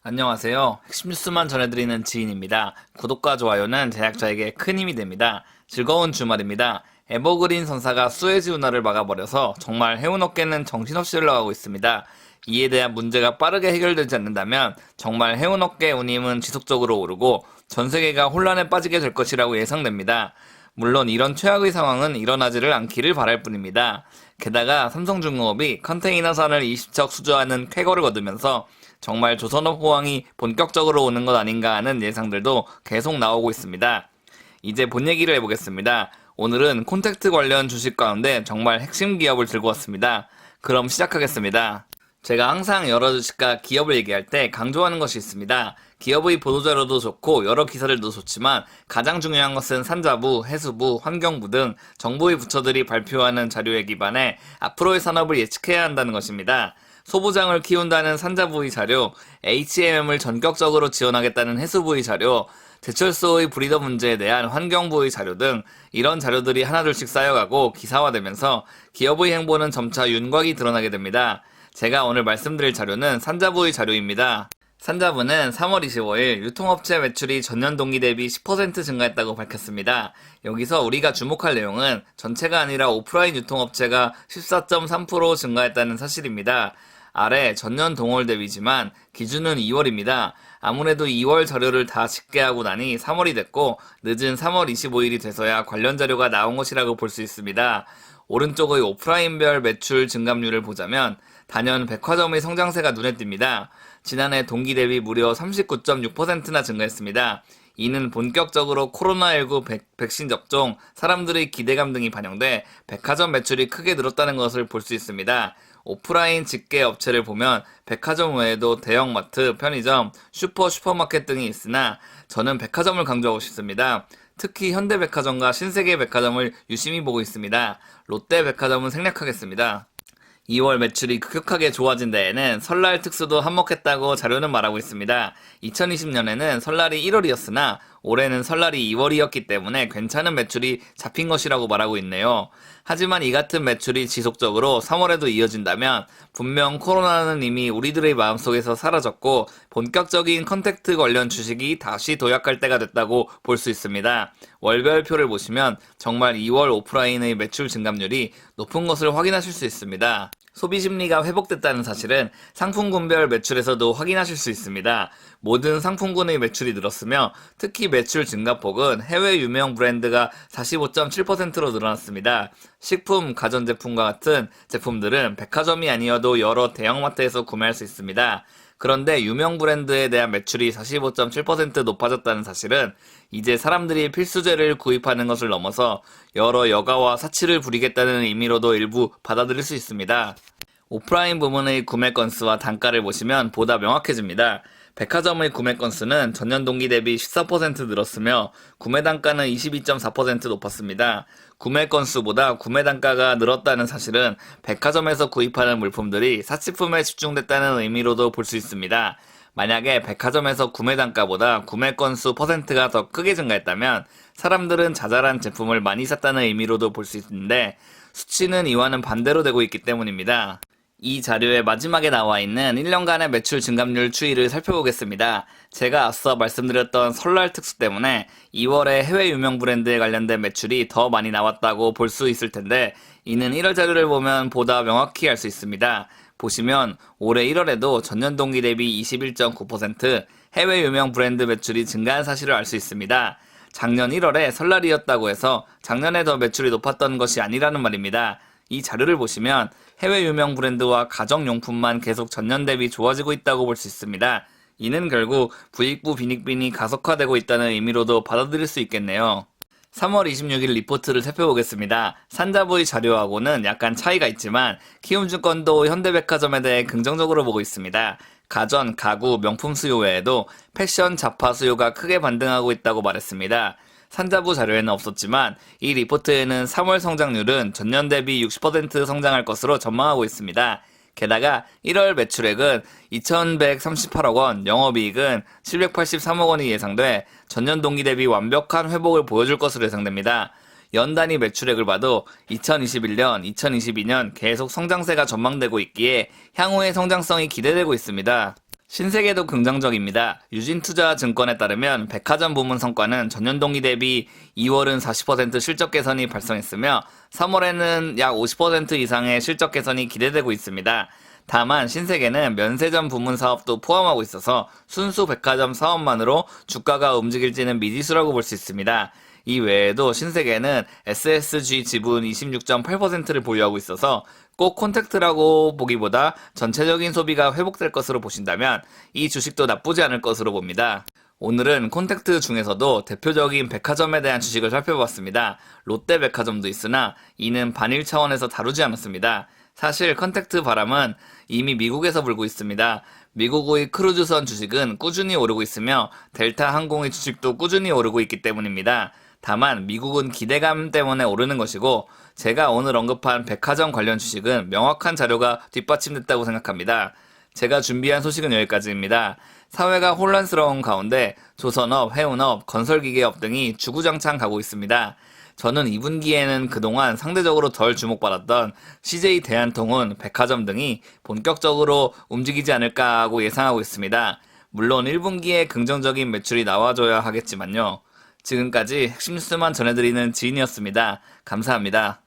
안녕하세요. 핵심 뉴스만 전해드리는 지인입니다. 구독과 좋아요는 제작자에게 큰 힘이 됩니다. 즐거운 주말입니다. 에버그린 선사가 수에즈 운하를 막아버려서 정말 해운업계는 정신없이 흘러가고 있습니다. 이에 대한 문제가 빠르게 해결되지 않는다면 정말 해운업계 운임은 지속적으로 오르고 전 세계가 혼란에 빠지게 될 것이라고 예상됩니다. 물론 이런 최악의 상황은 일어나지를 않기를 바랄 뿐입니다. 게다가 삼성중공업이 컨테이너선을 20척 수주하는 쾌거를 거두면서 정말 조선업 호황이 본격적으로 오는 것 아닌가 하는 예상들도 계속 나오고 있습니다. 이제 본 얘기를 해보겠습니다. 오늘은 콘택트 관련 주식 가운데 정말 핵심 기업을 들고 왔습니다. 그럼 시작하겠습니다. 제가 항상 여러 주식과 기업을 얘기할 때 강조하는 것이 있습니다. 기업의 보도자료도 좋고 여러 기사들도 좋지만 가장 중요한 것은 산자부, 해수부, 환경부 등 정부의 부처들이 발표하는 자료에 기반해 앞으로의 산업을 예측해야 한다는 것입니다. 소부장을 키운다는 산자부의 자료, HMM을 전격적으로 지원하겠다는 해수부의 자료, 제철소의 브리더 문제에 대한 환경부의 자료 등 이런 자료들이 하나둘씩 쌓여가고 기사화되면서 기업의 행보는 점차 윤곽이 드러나게 됩니다. 제가 오늘 말씀드릴 자료는 산자부의 자료입니다. 산자부는 3월 25일 유통업체 매출이 전년 동기 대비 10% 증가했다고 밝혔습니다. 여기서 우리가 주목할 내용은 전체가 아니라 오프라인 유통업체가 14.3% 증가했다는 사실입니다. 아래 전년 동월 대비지만 기준은 2월입니다. 아무래도 2월 자료를 다 집계하고 나니 3월이 됐고 늦은 3월 25일이 돼서야 관련 자료가 나온 것이라고 볼 수 있습니다. 오른쪽의 오프라인별 매출 증감률을 보자면 단연 백화점의 성장세가 눈에 띕니다. 지난해 동기 대비 무려 39.6%나 증가했습니다. 이는 본격적으로 코로나19 백신 접종, 사람들의 기대감 등이 반영돼 백화점 매출이 크게 늘었다는 것을 볼 수 있습니다. 오프라인 직계 업체를 보면 백화점 외에도 대형마트, 편의점, 슈퍼마켓 등이 있으나 저는 백화점을 강조하고 싶습니다. 특히 현대백화점과 신세계백화점을 유심히 보고 있습니다. 롯데백화점은 생략하겠습니다. 2월 매출이 급격하게 좋아진 데에는 설날 특수도 한몫했다고 자료는 말하고 있습니다. 2020년에는 설날이 1월이었으나 올해는 설날이 2월이었기 때문에 괜찮은 매출이 잡힌 것이라고 말하고 있네요. 하지만 이 같은 매출이 지속적으로 3월에도 이어진다면 분명 코로나는 이미 우리들의 마음속에서 사라졌고 본격적인 컨택트 관련 주식이 다시 도약할 때가 됐다고 볼 수 있습니다. 월별표를 보시면 정말 2월 오프라인의 매출 증감률이 높은 것을 확인하실 수 있습니다. 소비 심리가 회복됐다는 사실은 상품군별 매출에서도 확인하실 수 있습니다. 모든 상품군의 매출이 늘었으며 특히 매출 증가폭은 해외 유명 브랜드가 45.7%로 늘어났습니다. 식품, 가전제품과 같은 제품들은 백화점이 아니어도 여러 대형마트에서 구매할 수 있습니다. 그런데 유명 브랜드에 대한 매출이 45.7% 높아졌다는 사실은 이제 사람들이 필수재를 구입하는 것을 넘어서 여러 여가와 사치를 부리겠다는 의미로도 일부 받아들일 수 있습니다. 오프라인 부문의 구매 건수와 단가를 보시면 보다 명확해집니다. 백화점의 구매 건수는 전년 동기 대비 14% 늘었으며 구매 단가는 22.4% 높았습니다. 구매 건수보다 구매 단가가 늘었다는 사실은 백화점에서 구입하는 물품들이 사치품에 집중됐다는 의미로도 볼 수 있습니다. 만약에 백화점에서 구매 단가보다 구매 건수 퍼센트가 더 크게 증가했다면 사람들은 자잘한 제품을 많이 샀다는 의미로도 볼 수 있는데 수치는 이와는 반대로 되고 있기 때문입니다. 이 자료의 마지막에 나와 있는 1년간의 매출 증감률 추이를 살펴보겠습니다. 제가 앞서 말씀드렸던 설날 특수 때문에 2월에 해외 유명 브랜드에 관련된 매출이 더 많이 나왔다고 볼 수 있을 텐데 이는 1월 자료를 보면 보다 명확히 알 수 있습니다. 보시면 올해 1월에도 전년 동기 대비 21.9% 해외 유명 브랜드 매출이 증가한 사실을 알 수 있습니다. 작년 1월에 설날이었다고 해서 작년에 더 매출이 높았던 것이 아니라는 말입니다. 이 자료를 보시면 해외 유명 브랜드와 가정용품만 계속 전년 대비 좋아지고 있다고 볼 수 있습니다. 이는 결국 부익부 빈익빈이 가속화되고 있다는 의미로도 받아들일 수 있겠네요. 3월 26일 리포트를 살펴보겠습니다. 산자부의 자료하고는 약간 차이가 있지만 키움증권도 현대백화점에 대해 긍정적으로 보고 있습니다. 가전, 가구, 명품 수요 외에도 패션, 잡화 수요가 크게 반등하고 있다고 말했습니다. 산자부 자료에는 없었지만 이 리포트에는 3월 성장률은 전년 대비 60% 성장할 것으로 전망하고 있습니다. 게다가 1월 매출액은 2,138억 원, 영업이익은 783억 원이 예상돼 전년 동기 대비 완벽한 회복을 보여줄 것으로 예상됩니다. 연 단위 매출액을 봐도 2021년, 2022년 계속 성장세가 전망되고 있기에 향후의 성장성이 기대되고 있습니다. 신세계도 긍정적입니다. 유진투자증권에 따르면 백화점 부문 성과는 전년 동기 대비 2월은 40% 실적 개선이 발생했으며 3월에는 약 50% 이상의 실적 개선이 기대되고 있습니다. 다만 신세계는 면세점 부문 사업도 포함하고 있어서 순수 백화점 사업만으로 주가가 움직일지는 미지수라고 볼 수 있습니다. 이 외에도 신세계는 SSG 지분 26.8%를 보유하고 있어서 꼭 콘택트라고 보기보다 전체적인 소비가 회복될 것으로 보신다면 이 주식도 나쁘지 않을 것으로 봅니다. 오늘은 콘택트 중에서도 대표적인 백화점에 대한 주식을 살펴봤습니다. 롯데백화점도 있으나 이는 반일 차원에서 다루지 않았습니다. 사실 컨택트 바람은 이미 미국에서 불고 있습니다. 미국의 크루즈선 주식은 꾸준히 오르고 있으며 델타 항공의 주식도 꾸준히 오르고 있기 때문입니다. 다만 미국은 기대감 때문에 오르는 것이고 제가 오늘 언급한 백화점 관련 주식은 명확한 자료가 뒷받침됐다고 생각합니다. 제가 준비한 소식은 여기까지입니다. 사회가 혼란스러운 가운데 조선업, 해운업, 건설기계업 등이 주구장창 가고 있습니다. 저는 2분기에는 그동안 상대적으로 덜 주목받았던 CJ 대한통운, 백화점 등이 본격적으로 움직이지 않을까 하고 예상하고 있습니다. 물론 1분기에 긍정적인 매출이 나와줘야 하겠지만요. 지금까지 핵심 뉴스만 전해드리는 지인이었습니다. 감사합니다.